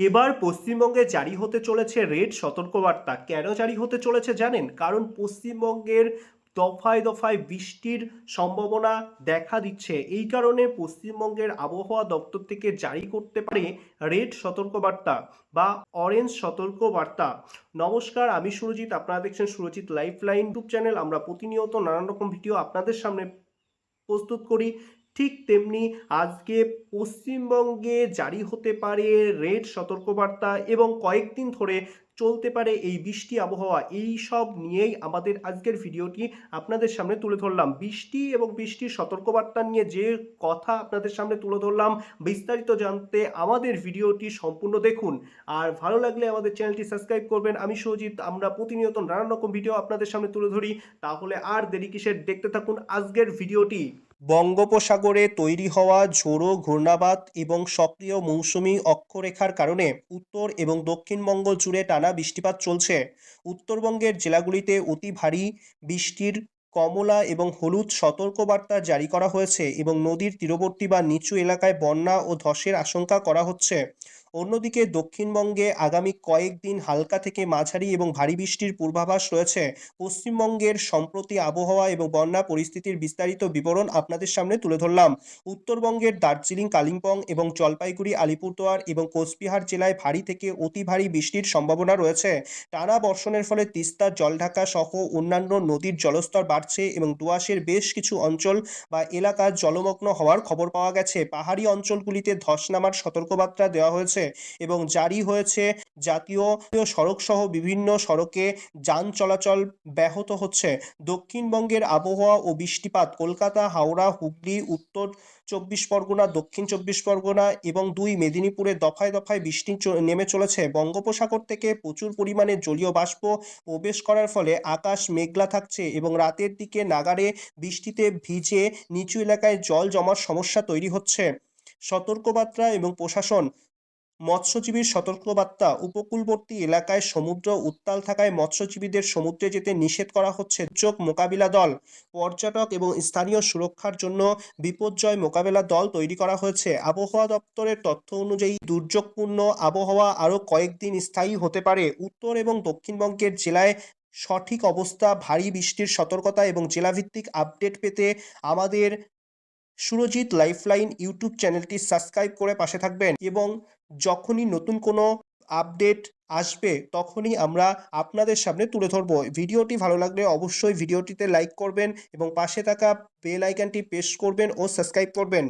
এবার পশ্চিমবঙ্গে জারি হতে চলেছে রেড সতর্কবার্তা। কেন জারি হতে চলেছে জানেন? কারণ পশ্চিমবঙ্গের দফায় দফায় বৃষ্টির সম্ভাবনা দেখা দিচ্ছে। এই কারণে পশ্চিমবঙ্গের আবহাওয়া দপ্তর থেকে জারি করতে পারে রেড সতর্কবার্তা বা অরেঞ্জ সতর্কবার্তা। নমস্কার, আমি সুরজিৎ। আপনারা দেখছেন সুরজিৎ লাইফলাইন ইউটিউব চ্যানেল। আমরা প্রতিনিয়ত নানান রকম ভিডিও আপনাদের সামনে প্রস্তুত করি। ঠিক তেমনি আজকে পশ্চিমবঙ্গে জারি হতে পারে রেড সতর্কবার্তা এবং কয়েকদিন ধরে চলতে পারে এই বৃষ্টি আবহাওয়া। এই সব নিয়েই আমাদের আজকের ভিডিওটি আপনাদের সামনে তুলে ধরলাম। বৃষ্টি এবং বৃষ্টির সতর্কবার্তা নিয়ে যে কথা আপনাদের সামনে তুলে ধরলাম, বিস্তারিত জানতে আমাদের ভিডিওটি সম্পূর্ণ দেখুন। আর ভালো লাগলে আমাদের চ্যানেলটি সাবস্ক্রাইব করবেন। আমি সুজিত। আমরা প্রতিনিয়ত নানান রকম ভিডিও আপনাদের সামনে তুলে ধরি। তাহলে আর দেরি কিসের, দেখতে থাকুন আজকের ভিডিওটি। বঙ্গোপসাগরে তৈরি হওয়া ঝোড়ো ঘূর্ণাবাত এবং সক্রিয় মৌসুমী অক্ষরেখার কারণে উত্তর এবং দক্ষিণবঙ্গ জুড়ে টানা বৃষ্টিপাত চলছে। উত্তরবঙ্গের জেলাগুলিতে অতি ভারী বৃষ্টির কমলা এবং হলুদ সতর্কবার্তা জারি করা হয়েছে এবং নদীর তীরবর্তী বা নিচু এলাকায় বন্যা ও ধসের আশঙ্কা করা হচ্ছে। অন্যদিকে দক্ষিণবঙ্গে আগামী কয়েকদিন হালকা থেকে মাঝারি এবং ভারী বৃষ্টির পূর্বাভাস রয়েছে। পশ্চিমবঙ্গের সম্প্রতি আবহাওয়া এবং বন্যা পরিস্থিতির বিস্তারিত বিবরণ আপনাদের সামনে তুলে ধরলাম। উত্তরবঙ্গের দার্জিলিং, কালিম্পং এবং জলপাইগুড়ি, আলিপুরদুয়ার এবং কোচবিহার জেলায় ভারী থেকে অতি ভারী বৃষ্টির সম্ভাবনা রয়েছে। টানা বর্ষণের ফলে তিস্তা, জলঢাকা সহ অন্যান্য নদীর জলস্তর বাড়ছে এবং ডুয়ার্সের বেশ কিছু অঞ্চল বা এলাকা জলমগ্ন হওয়ার খবর পাওয়া গেছে। পাহাড়ি অঞ্চলগুলিতে ধস নামার সতর্কবার্তা দেওয়া হয়েছে এবং জারি হয়েছে জাতীয় সড়ক সহ বিভিন্ন সড়কে যান চলাচল ব্যাহত হচ্ছে। দক্ষিণবঙ্গের আবহাওয়া ও বৃষ্টিপাত। কলকাতা, হাওড়া, হুগলি, উত্তর চব্বিশ পরগনা, দক্ষিণ চব্বিশ পরগনা এবং মেদিনীপুরে দফায় দফায় বৃষ্টি নেমে চলেছে। বঙ্গোপসাগর থেকে প্রচুর পরিমাণে জলীয় বাষ্প প্রবেশ করার ফলে আকাশ মেঘলা থাকছে এবং রাতের দিকে নাগাড়ে বৃষ্টিতে ভিজে নিচু এলাকায় জল জমার সমস্যা তৈরি হচ্ছে। সতর্কবার্তা এবং প্রশাসন। মৎস্যজীবীর সতর্কবার্তা। উপকূলবর্তী এলাকায় সমুদ্র উত্তাল থাকায় মৎস্যজীবীদের সমুদ্রে যেতে নিষেধ করা হচ্ছে। দুর্যোগ মোকাবিলা দল। পর্যটক এবং স্থানীয় সুরক্ষার জন্য বিপর্যয় মোকাবিলা দল তৈরি করা হয়েছে। আবহাওয়া দপ্তরের তথ্য অনুযায়ী দুর্যোগপূর্ণ আবহাওয়া আরও কয়েকদিন স্থায়ী হতে পারে। উত্তর এবং দক্ষিণবঙ্গের জেলায় সঠিক অবস্থা, ভারী বৃষ্টির সতর্কতা এবং জেলাভিত্তিক আপডেট পেতে আমাদের সুরজিৎ লাইফলাইন ইউটিউব চ্যানেলটি সাবস্ক্রাইব করে পাশে থাকবেন এবং যখনই নতুন কোনো আপডেট আসবে তখনই আমরা আপনাদের সামনে তুলে ধরবো। ভিডিওটি ভালো লাগলে অবশ্যই ভিডিওটিতে লাইক করবেন এবং পাশে থাকা বেল আইকনটি প্রেস করবেন ও সাবস্ক্রাইব করবেন।